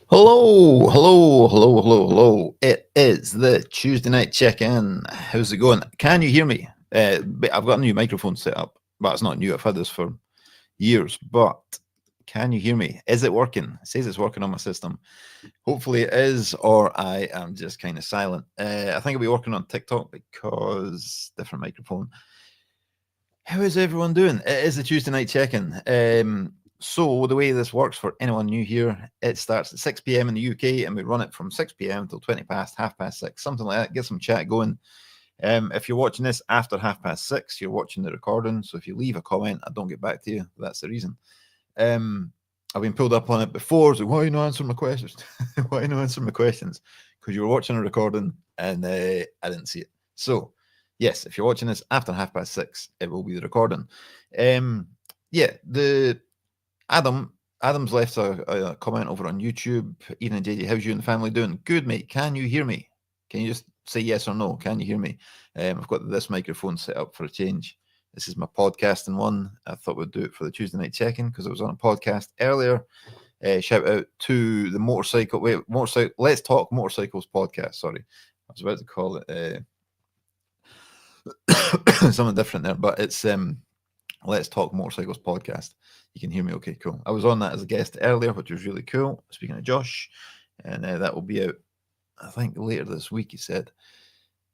Hello. It is the Tuesday night check-in. How's it going? Can you hear me? I've got a new microphone set up. Well, it's not new. I've had this for years, but can you hear me? Is it working? It says it's working on my system. Hopefully it is, or I am just kind of silent. I think I'll be working on TikTok because different microphone. How is everyone doing? It is the Tuesday night check-in. So the way this works for anyone new here, it starts at 6 p.m. in the UK and we run it from 6 p.m. till 20 past, half past 6, something like that. Get some chat going. If you're watching this after half past 6, you're watching the recording. So if you leave a comment, I don't get back to you. That's the reason. I've been pulled up on it before. So why are you not answering my questions? Why are you not answering my questions? Because you were watching a recording and I didn't see it. So yes, if you're watching this after half past 6, it will be the recording. The Adam's left a comment over on YouTube. Ian and JJ, how's you and the family doing? Good, mate. Can you hear me? Can you just say yes or no? Can you hear me? I've got this microphone set up for a change. This is my podcasting one. I thought we'd do it for the Tuesday night check-in because I was on a podcast earlier. Shout out to the motorcycle. Let's Talk Motorcycles podcast. Sorry, I was about to call it something different there, but it's Let's Talk Motorcycles podcast. You can hear me okay, cool. I was on that as a guest earlier, which was really cool. Speaking of Josh, and that will be out, I think, later this week, he said.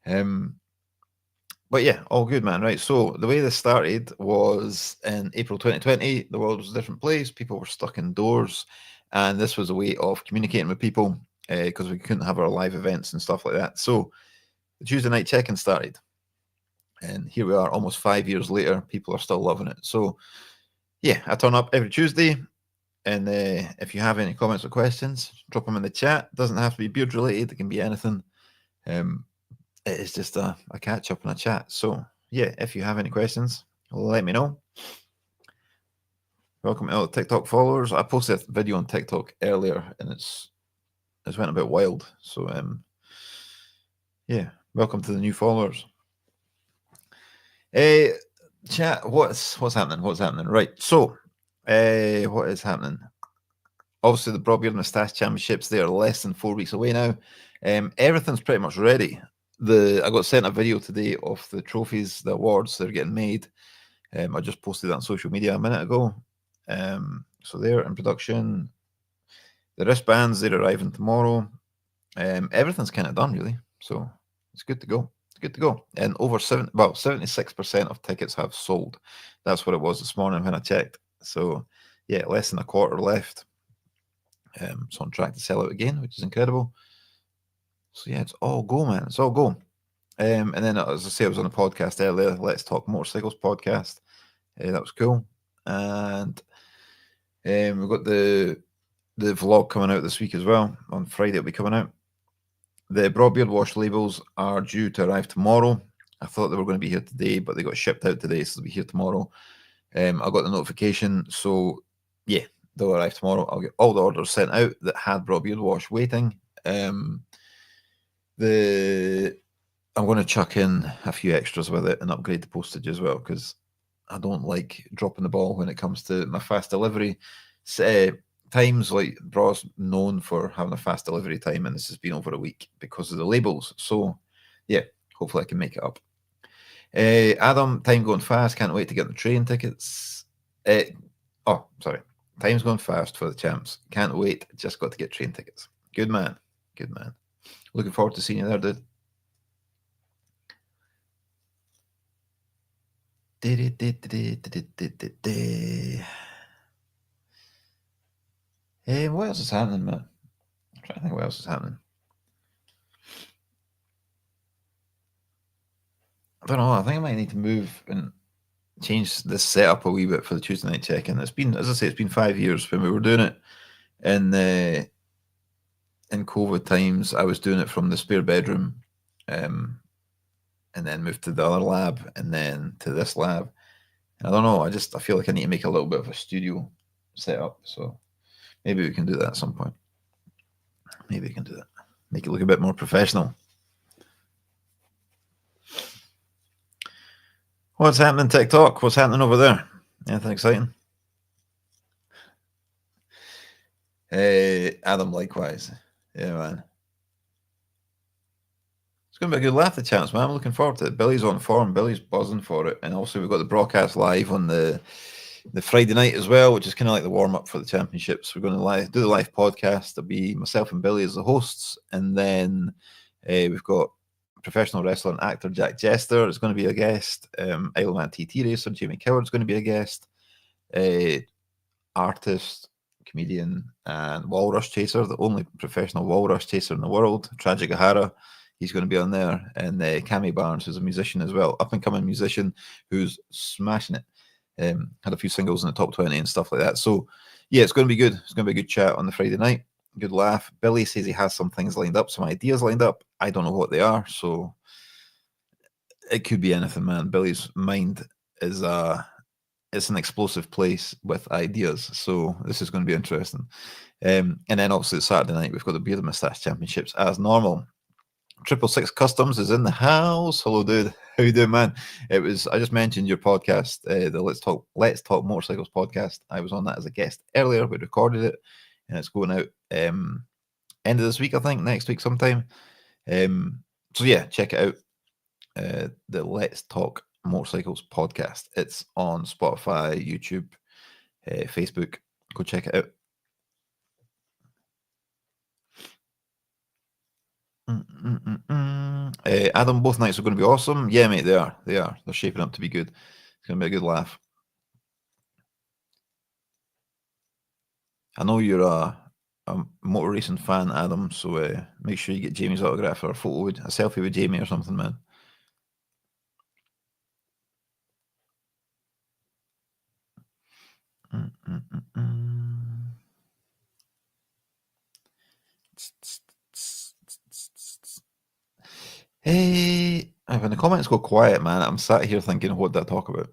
But yeah, all good, man. Right. So the way this started was in April 2020. The world was a different place. People were stuck indoors. And this was a way of communicating with people because we couldn't have our live events and stuff like that. So the Tuesday night check-in started. And here we are almost 5 years later. People are still loving it. So yeah, I turn up every Tuesday. And if you have any comments or questions, drop them in the chat. It doesn't have to be beard related. It can be anything. It is just a catch up and a chat. So yeah, if you have any questions, let me know. Welcome to all the TikTok followers. I posted a video on TikTok earlier and it's went a bit wild. So yeah, welcome to the new followers. Chat, what's happening? What's happening? Right. So what is happening? Obviously, the Broadbeard Moustache Championships, they are less than 4 weeks away now. Everything's pretty much ready. I got sent a video today of the trophies, the awards that are getting made. I just posted that on social media a minute ago. So they're in production. The wristbands, they're arriving tomorrow. Everything's kind of done, really. So it's good to go. It's good to go. And over 76% of tickets have sold. That's what it was this morning when I checked. So yeah, less than a quarter left. It's on track to sell out again, which is incredible. So yeah, it's all go, man. It's all go. And then, as I say, I was on a podcast earlier, Let's Talk Motorcycles podcast. That was cool. And we've got the vlog coming out this week as well. On Friday, it'll be coming out. The Broadbeard wash labels are due to arrive tomorrow. I thought they were going to be here today, but they got shipped out today, so they'll be here tomorrow. I got the notification, so yeah, they'll arrive tomorrow. I'll get all the orders sent out that had Broadbeard wash waiting. I'm going to chuck in a few extras with it and upgrade the postage as well because I don't like dropping the ball when it comes to my fast delivery times. Like Braw's known for having a fast delivery time, and this has been over a week because of the labels. So yeah, hopefully I can make it up. Adam, time going fast. Can't wait to get the train tickets. Time's going fast for the champs. Can't wait. Just got to get train tickets. Good man. Good man. Looking forward to seeing you there, dude. What else is happening, man? I'm trying to think what else is happening. I don't know. I think I might need to move and change this setup a wee bit for the Tuesday night check-in. It's been, as I say, it's been 5 years when we were doing it in COVID times. I was doing it from the spare bedroom, and then moved to the other lab, and then to this lab. And I don't know. I feel like I need to make a little bit of a studio setup. So maybe we can do that at some point. Maybe we can do that. Make it look a bit more professional. What's happening, TikTok? What's happening over there? Anything exciting? Adam, likewise. Yeah, man. It's going to be a good laugh, the chance, man. I'm looking forward to it. Billy's on form. Billy's buzzing for it. And also, we've got the broadcast live on the Friday night as well, which is kind of like the warm up for the championships. We're going to do the live podcast. There'll be myself and Billy as the hosts. And then we've got professional wrestler and actor Jack Jester is going to be a guest. Isleman TT racer Jamie Coward's going to be a guest. Artist, comedian, and walrus chaser, the only professional walrus chaser in the world, Tragic O'Hara. He's going to be on there. And Cammy Barnes, who's a musician as well, up and coming musician who's smashing it. Had a few singles in the top 20 and stuff like that. So, yeah, it's going to be good. It's going to be a good chat on the Friday night. Good laugh. Billy says he has some things lined up, some ideas lined up. I don't know what they are. So, it could be anything, man. Billy's mind is it's an explosive place with ideas. So, this is going to be interesting. And then, obviously, Saturday night, we've got the Beard and Moustache Championships as normal. 666 Customs is in the house. Hello, dude. How you doing, man? I just mentioned your podcast, the Let's Talk Motorcycles podcast. I was on that as a guest earlier. We recorded it, and it's going out end of this week, I think, next week sometime. So yeah, check it out. The Let's Talk Motorcycles podcast. It's on Spotify, YouTube, Facebook. Go check it out. Adam, both nights are going to be awesome. Yeah, mate, they are. They're shaping up to be good. It's going to be a good laugh. I know you're a motor racing fan, Adam, so make sure you get Jamie's autograph or a selfie with Jamie or something, man. Hey, when the comments go quiet, man, I'm sat here thinking, what did I talk about?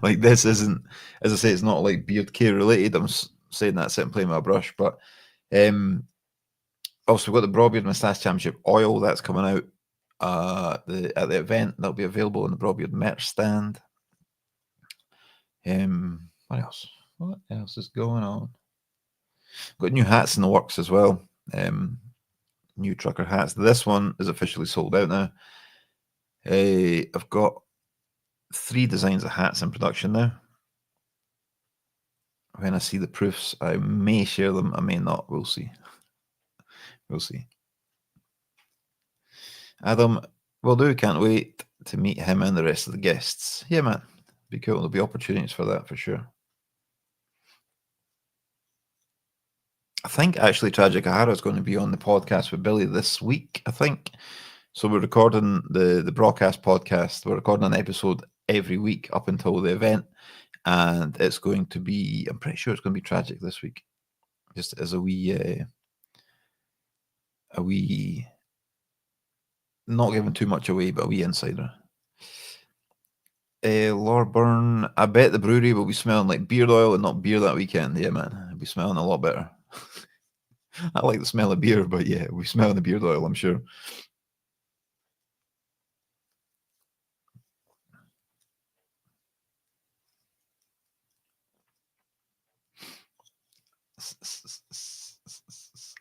Like, this isn't, as I say, it's not like beard care related. I'm saying that, sit and play my brush. But also, we've got the Broadbeard Moustache Championship oil that's coming out at the event. That'll be available on the Broadbeard merch stand. What else? What else is going on? Got new hats in the works as well. New trucker hats. This one is officially sold out now. I've got 3 designs of hats in production now. When I see the proofs, I may share them. I may not. We'll see. We'll see. Adam, will do. Can't wait to meet him and the rest of the guests. Yeah, man. Be cool. There'll be opportunities for that for sure. I think actually Tragic O'Hara is going to be on the podcast with Billy this week, I think. So we're recording the broadcast podcast. We're recording an episode every week up until the event. And it's going to be, I'm pretty sure it's going to be Tragic this week. Just as a wee, not giving too much away, but a wee insider. Lorburn, I bet the brewery will be smelling like beard oil and not beer that weekend. Yeah, man. It'll be smelling a lot better. I like the smell of beer, but yeah, we smell the beard oil, I'm sure.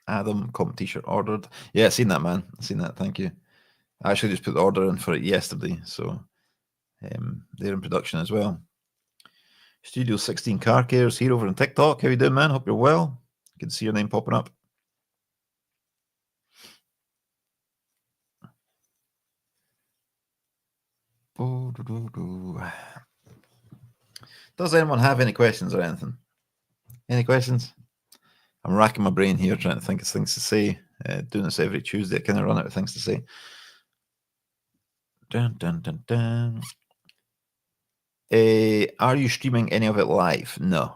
Adam, comp t-shirt ordered. Yeah, seen that, man. Seen that. Thank you. I actually just put the order in for it yesterday, so they're in production as well. Studio 16 Car Cares here over on TikTok. How you doing, man? Hope you're well. Good to see your name popping up. Does anyone have any questions or anything? Any questions? I'm racking my brain here trying to think of things to say. Doing this every Tuesday, I kind of run out of things to say. Dun, dun, dun, dun. Are you streaming any of it live? No.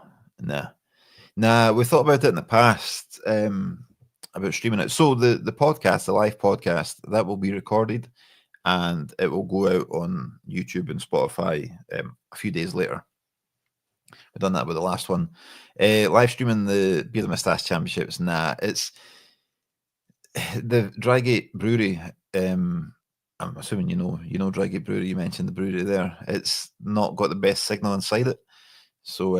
Nah, we thought about it in the past about streaming it. So the podcast, the live podcast, that will be recorded and it will go out on YouTube and Spotify a few days later. We've done that with the last one. Live streaming the Beer the Moustache Championships. Nah, it's the Drygate Brewery. I'm assuming you know Drygate Brewery. You mentioned the brewery there. It's not got the best signal inside it, so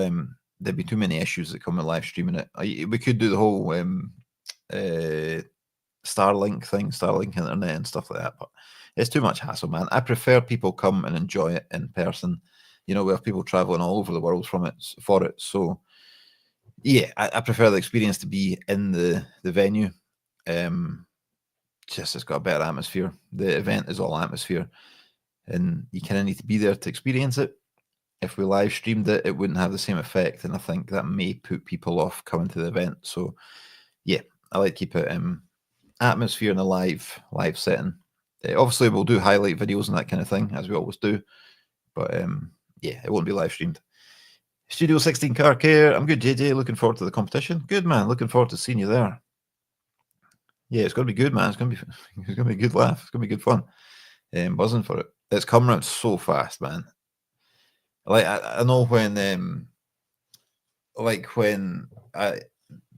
there'd be too many issues that come with live streaming it. We could do the whole Starlink thing, Starlink internet and stuff like that, but it's too much hassle, man. I prefer people come and enjoy it in person. You know, we have people traveling all over the world from it for it. So yeah, I prefer the experience to be in the venue. Just it's got a better atmosphere. The event is all atmosphere, and you kind of need to be there to experience it. If we live streamed it, it wouldn't have the same effect, and I think that may put people off coming to the event. So yeah, I like to keep it atmosphere in a live setting. Obviously, we'll do highlight videos and that kind of thing, as we always do. But yeah, it won't be live streamed. Studio 16 Car Care. I'm good, JJ. Looking forward to the competition. Good, man. Looking forward to seeing you there. Yeah, it's going to be good, man. It's going to be a good laugh. It's going to be good fun. Buzzing for it. It's coming around so fast, man. Like I know when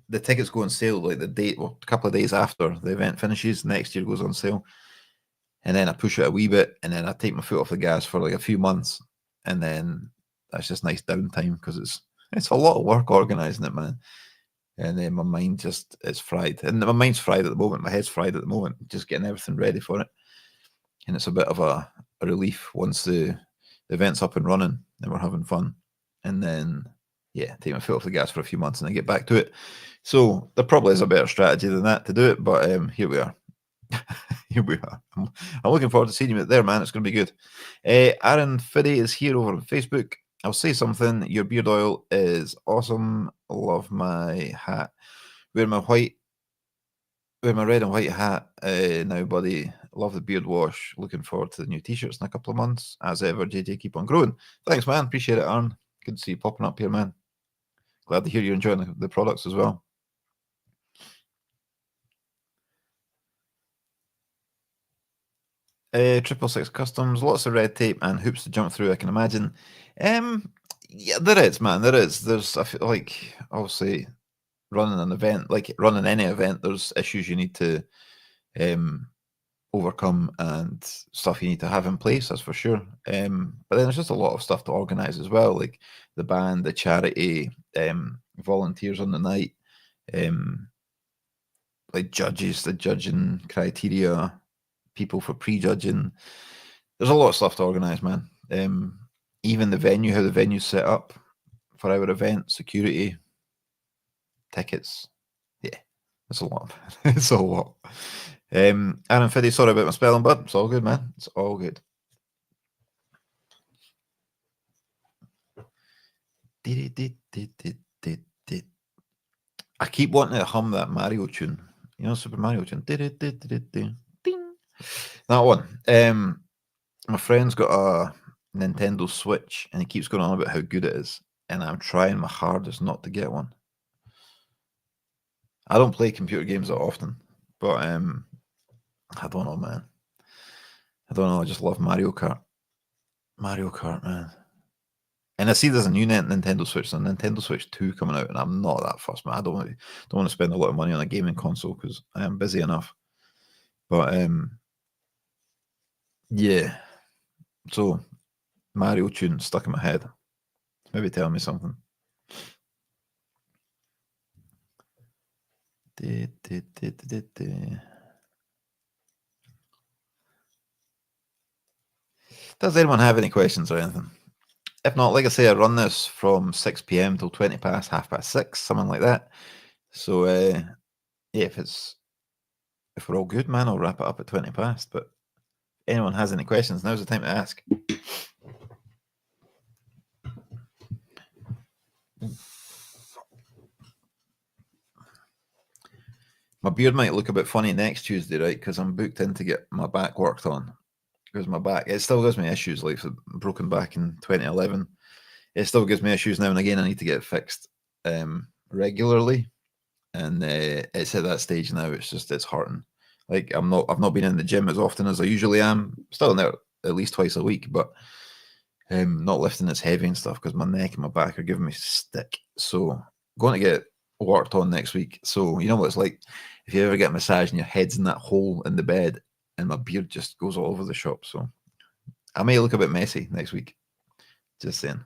the tickets go on sale, like the date, well, a couple of days after the event finishes, next year goes on sale. And then I push it a wee bit, and then I take my foot off the gas for like a few months, and then that's just nice downtime because it's a lot of work organizing it, man. And then my mind just is fried, and my mind's fried at the moment. My head's fried at the moment, just getting everything ready for it. And it's a bit of a relief once the event's up and running and we're having fun. And then yeah, take my foot off the gas for a few months and then get back to it. So there probably is a better strategy than that to do it, but here we are. Here we are. I'm looking forward to seeing you there, man. It's going to be good. Aaron Fiddy is here over on Facebook. I'll say something. Your beard oil is awesome. Love my hat. Wear my red and white hat now, buddy. Love the beard wash. Looking forward to the new t-shirts in a couple of months. As ever, JJ, keep on growing. Thanks, man. Appreciate it, Aaron. Good to see you popping up here, man. Glad to hear you're enjoying the products as well. 666 Customs, lots of red tape and hoops to jump through, I can imagine. Yeah, there is, man. There is. I feel like, obviously, running an event, like running any event, there's issues you need to overcome and stuff you need to have in place, that's for sure. But then there's just a lot of stuff to organize as well, like the band, the charity, volunteers on the night, like judges, the judging criteria, people for prejudging. There's a lot of stuff to organize, man. Even the venue, how the venue's set up for our event, security, tickets. Yeah, it's a lot. It's a lot. Aaron Fiddy, sorry about my spelling, bud. It's all good, man. It's all good. I keep wanting to hum that Mario tune. You know, Super Mario tune. That one. My friend's got a Nintendo Switch and he keeps going on about how good it is. And I'm trying my hardest not to get one. I don't play computer games that often, but I don't know, man. I don't know. I just love Mario Kart. Mario Kart, man. And I see there's a new Nintendo Switch, a Nintendo Switch 2 coming out, and I'm not that fussed, man. I don't want to spend a lot of money on a gaming console because I am busy enough. But yeah. So Mario tune stuck in my head. Maybe tell me something. Does anyone have any questions or anything? If not, like I say, I run this from 6 p.m. till 20 past, 6:30, something like that. So yeah, if we're all good, man, I'll wrap it up at 20 past. But if anyone has any questions, now's the time to ask. My beard might look a bit funny next Tuesday, right? Because I'm booked in to get my back worked on. Because my back, it still gives me issues, like broken back in 2011. It still gives me issues now and again. I need to get it fixed regularly, and it's at that stage now. It's hurting. Like I've not been in the gym as often as I usually am. Still in there at least twice a week, but not lifting as heavy and stuff because my neck and my back are giving me stick. So going to get worked on next week. So you know what it's like if you ever get a massage and your head's in that hole in the bed and my beard just goes all over the shop. So I may look a bit messy next week. Just saying.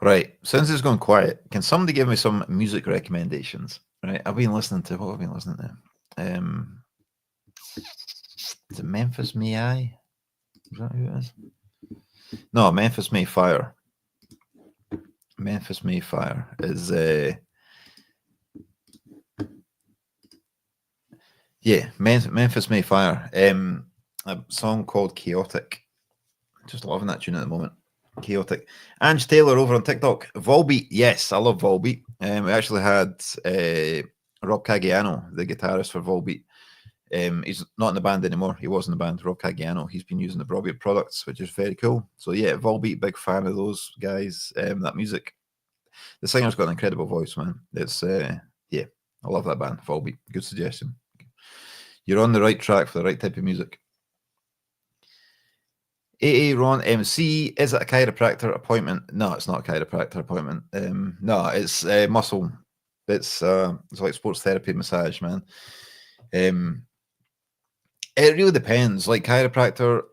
Right. Since it's gone quiet, can somebody give me some music recommendations? Right. I've been listening to what have I been listening to? Is it Memphis May I? Is that who it is? No, Memphis May Fire. Memphis May Fire is Memphis May Fire. A song called Chaotic. Just loving that tune at the moment. Chaotic. Ange Taylor over on TikTok. Volbeat. Yes, I love Volbeat. We actually had Rob Caggiano, the guitarist for Volbeat. He's not in the band anymore. He was in the band, Rob Caggiano. He's been using the Broadbeat products, which is very cool. So yeah, Volbeat, big fan of those guys. That music. The singer's got an incredible voice, man. It's yeah, I love that band, Volbeat. Good suggestion. You're on the right track for the right type of music. AA Ron MC, is it a chiropractor appointment? No, it's not a chiropractor appointment. No, it's muscle. It's like sports therapy massage, man. It really depends. Like chiropractor,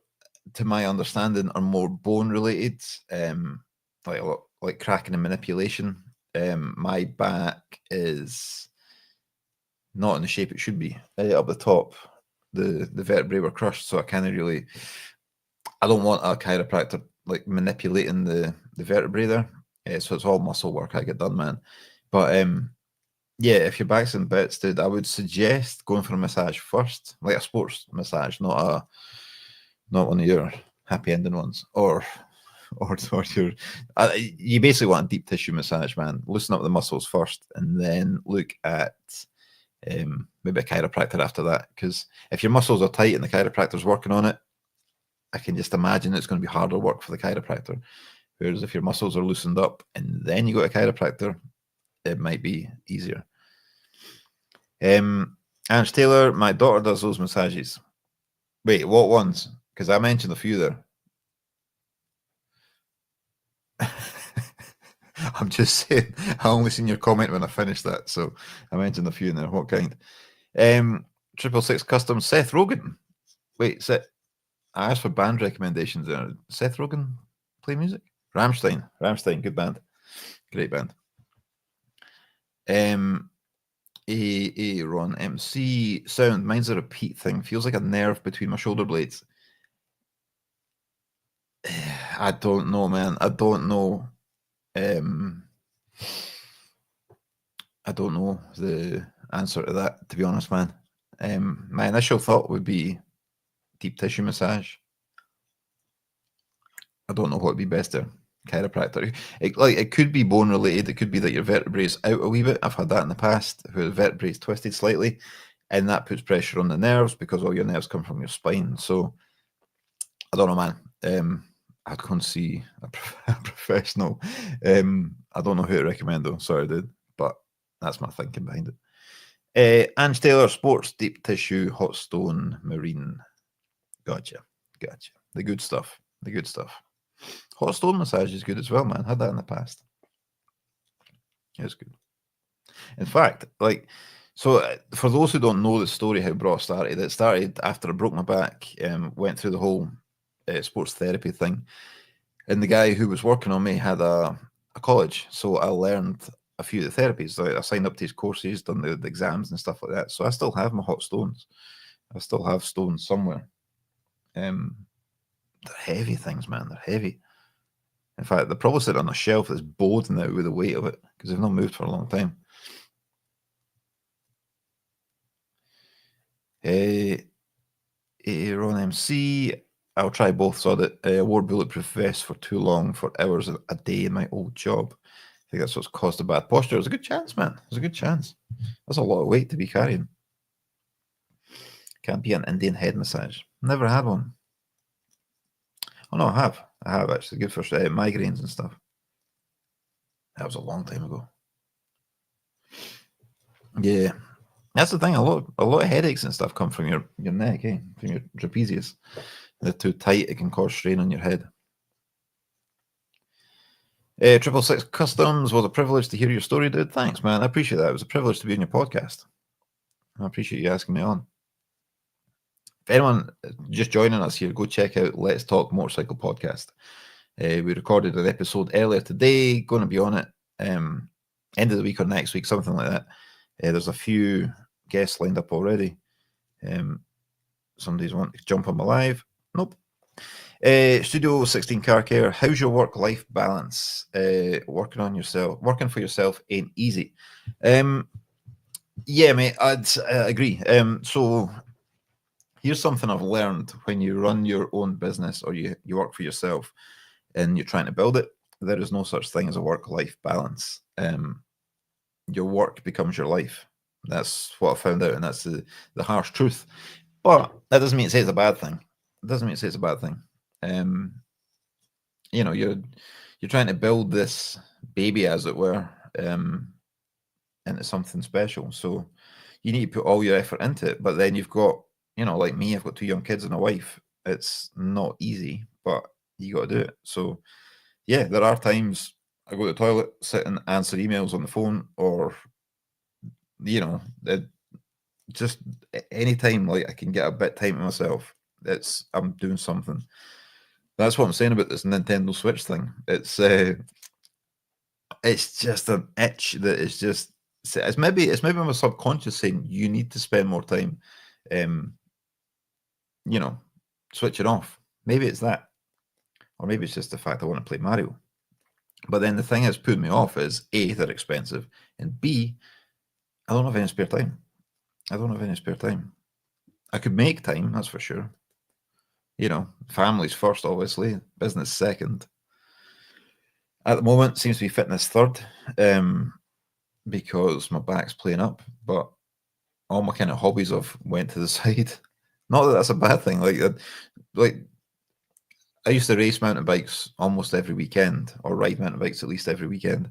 to my understanding, are more bone related, like cracking and manipulation. My back is not in the shape it should be. Up the top, the vertebrae were crushed, so I can't really. I don't want a chiropractor like manipulating the vertebrae there. So it's all muscle work I get done, man. But yeah, if your back's in bits, dude, I would suggest going for a massage first, like a sports massage, not one of your happy ending ones, or your. You basically want a deep tissue massage, man. Loosen up the muscles first, and then look at maybe a chiropractor after that. Because if your muscles are tight and the chiropractor's working on it, I can just imagine it's going to be harder work for the chiropractor. Whereas if your muscles are loosened up and then you go to a chiropractor, it might be easier. Ange Taylor, my daughter does those massages. Wait, what ones? Because I mentioned a few there. I'm just saying, I only seen your comment when I finished that, so I mentioned a few in there. What kind? 666 Custom, Seth Rogen. Wait, I asked for band recommendations there. Seth Rogen play music? Rammstein, good band. Great band. Ron MC sound. Mine's a repeat thing. Feels like a nerve between my shoulder blades. I don't know, man. I don't know. I don't know the answer to that, to be honest, man. My initial thought would be deep tissue massage. I don't know what would be best there. Chiropractor. It could be bone related. It could be that your vertebrae is out a wee bit. I've had that in the past, where the vertebrae is twisted slightly, and that puts pressure on the nerves because all your nerves come from your spine. So I don't know, man. I'd go and see a professional. I don't know who to recommend though. Sorry, dude, but that's my thinking behind it. Ange Taylor, sports, deep tissue, hot stone, marine. Gotcha. The good stuff. Hot stone massage is good as well, man. Had that in the past. It's good. In fact, for those who don't know the story, how Bra started, it started after I broke my back, went through the whole sports therapy thing. And the guy who was working on me had a college. So I learned a few of the therapies. I signed up to his courses, done the exams and stuff like that. So I still have my hot stones. I still have stones somewhere. They're heavy things, man. They're heavy. In fact, they're probably sitting on a shelf that's bowed now with the weight of it because they've not moved for a long time. Ron MC, I'll try both. So that I wore bulletproof vest for too long, for hours a day in my old job. I think that's what's caused the bad posture. There's a good chance, man. There's a good chance. That's a lot of weight to be carrying. Can't be an Indian head massage. Never had one. Oh no, I have actually. Good for migraines and stuff. That was a long time ago. Yeah, that's the thing. A lot of headaches and stuff come from your neck, from your trapezius. They're too tight; it can cause strain on your head. 666 Customs, was a privilege to hear your story, dude. Thanks, man. I appreciate that. It was a privilege to be on your podcast. I appreciate you asking me on. If anyone just joining us here, go check out Let's Talk Motorcycle Podcast. We recorded an episode earlier today, going to be on it end of the week or next week, something like that. There's a few guests lined up already. Somebody's wanting to jump on my live. Nope. Studio 16 Car Care. How's your work-life balance? Working for yourself ain't easy. Yeah, mate, I'd agree. So here's something I've learned when you run your own business or you work for yourself and you're trying to build it. There is no such thing as a work-life balance. Your work becomes your life. That's what I found out, and that's the harsh truth. But that doesn't mean to say it's a bad thing. It doesn't mean to say it's a bad thing. You know, you're trying to build this baby, as it were, into something special. So you need to put all your effort into it. But then you've got, you know, like me, I've got 2 young kids and a wife. It's not easy, but you got to do it. So yeah, there are times I go to the toilet, sit and answer emails on the phone, or you know, just anytime like I can get a bit time to myself, I'm doing something. That's what I'm saying about this Nintendo Switch thing. It's just an itch that is just. It's maybe my subconscious saying you need to spend more time, you know, switching off. Maybe it's that, or maybe it's just the fact I want to play Mario. But then the thing that's putting me off is A, they're expensive, and B, I don't have any spare time. I could make time, that's for sure. You know, family's first, obviously, business second. At the moment, seems to be fitness third, because my back's playing up. But all my kind of hobbies have went to the side. Not that that's a bad thing. Like I used to race mountain bikes almost every weekend, or ride mountain bikes at least every weekend.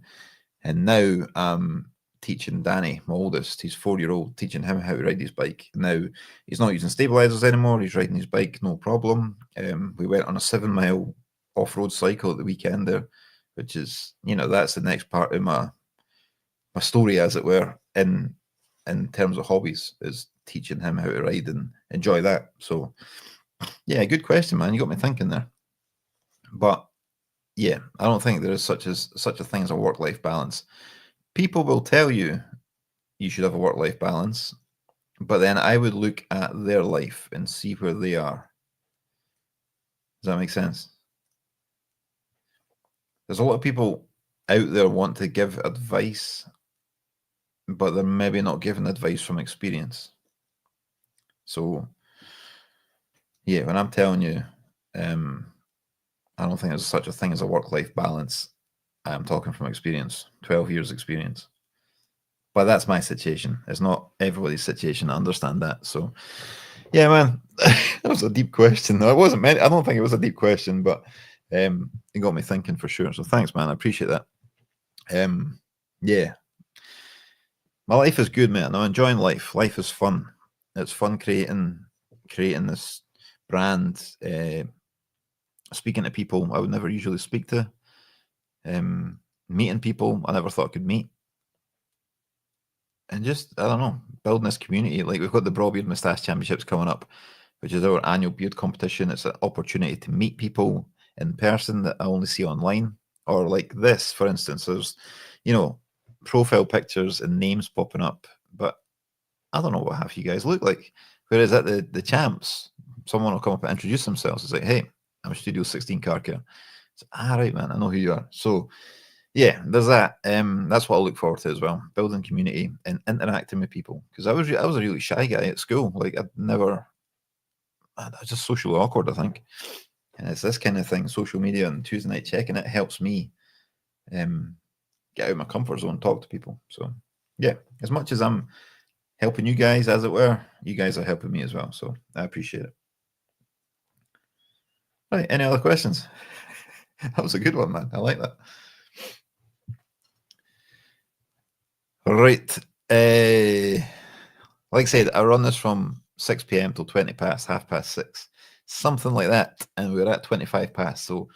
And now I'm teaching Danny, my oldest, he's 4-year-old, teaching him how to ride his bike. Now he's not using stabilizers anymore. He's riding his bike, no problem. We went on a 7-mile off-road cycle at the weekend there, which is, you know, that's the next part of my story, as it were, in terms of hobbies, is teaching him how to ride and enjoy that. So yeah, good question, man. You got me thinking there. But yeah, I don't think there is such a thing as a work-life balance. People will tell you you should have a work-life balance, but then I would look at their life and see where they are. Does that make sense? There's a lot of people out there want to give advice, but they're maybe not giving advice from experience. So yeah, when I'm telling you, I don't think there's such a thing as a work-life balance. I'm talking from experience, 12 years experience. But that's my situation. It's not everybody's situation. I understand that. So yeah, man, that was a deep question. No, it wasn't meant. I don't think it was a deep question, but it got me thinking for sure. So thanks, man. I appreciate that. Yeah, my life is good, man. I'm enjoying life. Life is fun. It's fun creating this brand, speaking to people I would never usually speak to, meeting people I never thought I could meet, and just, I don't know, building this community. Like, we've got the Broad Beard Moustache Championships coming up, which is our annual beard competition. It's an opportunity to meet people in person that I only see online, or like this, for instance. There's, you know, profile pictures and names popping up, but I don't know what half you guys look like. Whereas at the champs, someone will come up and introduce themselves. It's like, hey, I'm Studio 16 Car Care. It's right, man, I know who you are. So yeah, there's that. That's what I look forward to as well: building community and interacting with people. Because I was a really shy guy at school. Like, I was just socially awkward, I think. And it's this kind of thing, social media and Tuesday night check-in, it helps me get out of my comfort zone, talk to people. So yeah, as much as I'm helping you guys, as it were, you guys are helping me as well. So I appreciate it. Right, any other questions? That was a good one, man. I like that. Right. Like I said, I run this from 6 p.m. till 20 past, 6:30, something like that. And we're at 25 past. So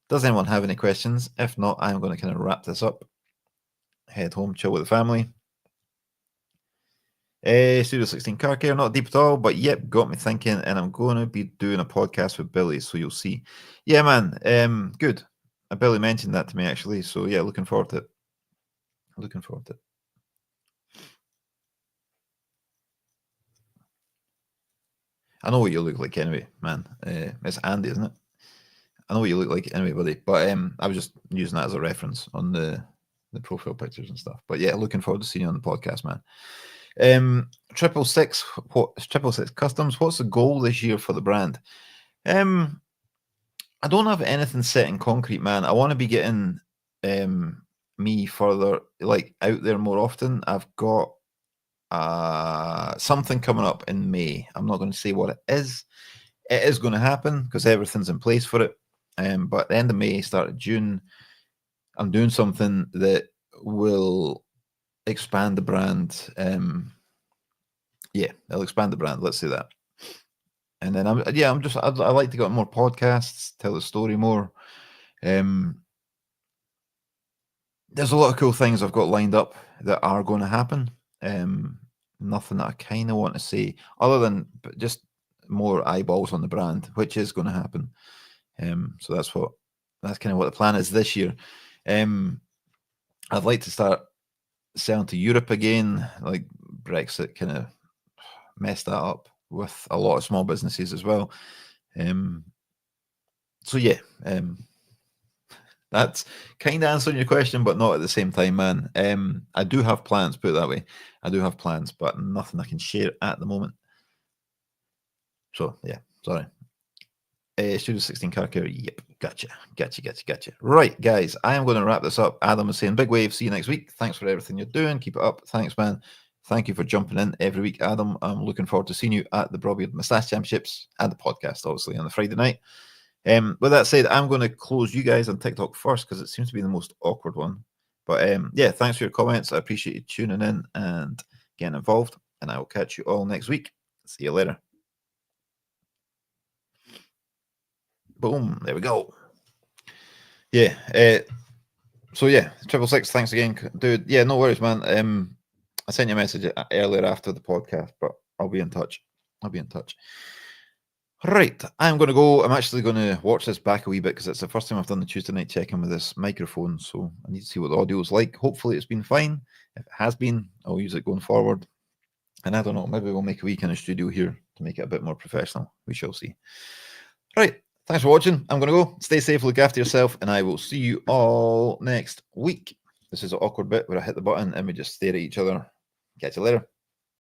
does anyone have any questions? If not, I'm going to kind of wrap this up, head home, chill with the family. Studio 16 car care, not deep at all, but yep, got me thinking, and I'm going to be doing a podcast with Billy, so you'll see. Yeah, man, good. Billy mentioned that to me, actually, so yeah, looking forward to it. Looking forward to it. I know what you look like anyway, man. It's Andy, isn't it? I know what you look like anyway, buddy, but I was just using that as a reference on the profile pictures and stuff. But yeah, looking forward to seeing you on the podcast, man. 666, what 666 Customs? What's the goal this year for the brand? I don't have anything set in concrete, man. I want to be getting me further, like, out there more often. I've got something coming up in May. I'm not going to say what it is. It is going to happen because everything's in place for it. But at the end of May, start of June, I'm doing something that will expand the brand. Yeah, it'll expand the brand. Let's say that. And then I like to get on more podcasts, tell the story more. There's a lot of cool things I've got lined up that are going to happen. Nothing that I kind of want to say other than just more eyeballs on the brand, which is going to happen. So that's kind of what the plan is this year. I'd like to start selling to Europe again. Like, Brexit kind of messed that up with a lot of small businesses as well. So yeah, that's kind of answering your question, but not at the same time, man. I do have plans, put it that way. I do have plans, but nothing I can share at the moment. So yeah, sorry. Studio 16 car care. Yep, gotcha. Right, guys, I am going to wrap this up. Adam was saying, big wave. See you next week. Thanks for everything you're doing. Keep it up. Thanks, man. Thank you for jumping in every week, Adam. I'm looking forward to seeing you at the Broadbeard Moustache Championships and the podcast, obviously, on the Friday night. With that said, I'm going to close you guys on TikTok first because it seems to be the most awkward one. But yeah, thanks for your comments. I appreciate you tuning in and getting involved. And I will catch you all next week. See you later. Boom. There we go. Yeah. So yeah, 666. Thanks again, dude. Yeah, no worries, man. I sent you a message earlier after the podcast, but I'll be in touch. Right, I'm going to go. I'm actually going to watch this back a wee bit because it's the first time I've done the Tuesday night check-in with this microphone, so I need to see what the audio is like. Hopefully it's been fine. If it has been, I'll use it going forward. And I don't know, maybe we'll make a wee kind of studio here to make it a bit more professional. We shall see. Right, thanks for watching. I'm going to go. Stay safe, look after yourself, and I will see you all next week. This is an awkward bit where I hit the button and we just stare at each other. Catch you later.